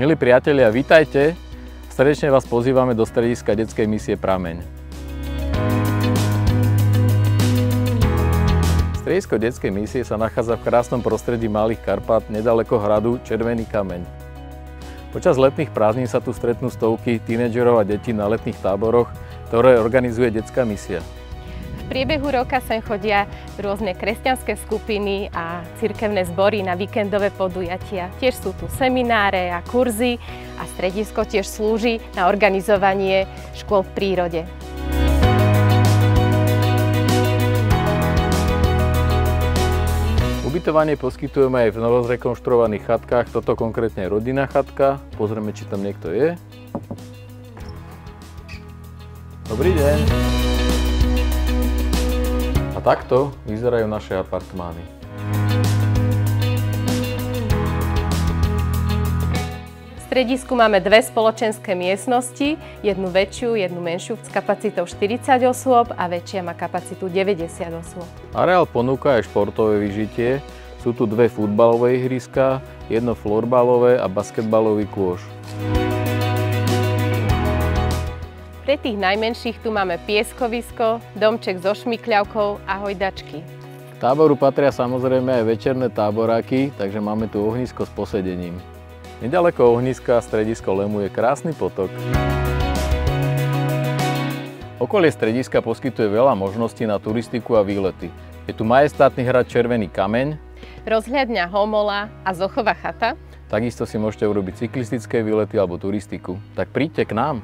Milí priatelia, vítajte. Srdečne vás pozývame do strediska detskej misie Prameň. Stredisko detskej misie sa nachádza v krásnom prostredí Malých Karpát, nedaleko hradu Červený kameň. Počas letných prázdnin sa tu stretnú stovky tínedžerov a detí na letných táboroch, ktoré organizuje detská misia. V priebehu roka sem chodia rôzne kresťanské skupiny a cirkevné zbory na víkendové podujatia. Tiež sú tu semináre a kurzy a stredisko tiež slúži na organizovanie škôl v prírode. Ubytovanie poskytujeme aj v novozrekonštruovaných chatkách. Toto konkrétne je rodinná chatka. Pozrieme, či tam niekto je. Dobrý deň. A takto vyzerajú naše apartmány. V stredisku máme dve spoločenské miestnosti, jednu väčšiu, jednu menšiu s kapacitou 40 osôb a väčšia má kapacitu 90 osôb. Areál ponúka aj športové vyžitie. Sú tu dve futbalové ihriska, jedno florbalové a basketbalový kôš. Pre tých najmenších tu máme pieskovisko, domček so šmykľavkou a hojdačky. K táboru patria samozrejme aj večerné táboráky, takže máme tu ohnisko s posedením. Nedaleko ohniska stredisko lemuje krásny potok. Okolie strediska poskytuje veľa možností na turistiku a výlety. Je tu majestátny hrad Červený kameň, rozhľadňa Homola a Zochová chata. Takisto si môžete urobiť cyklistické výlety alebo turistiku. Tak príďte k nám.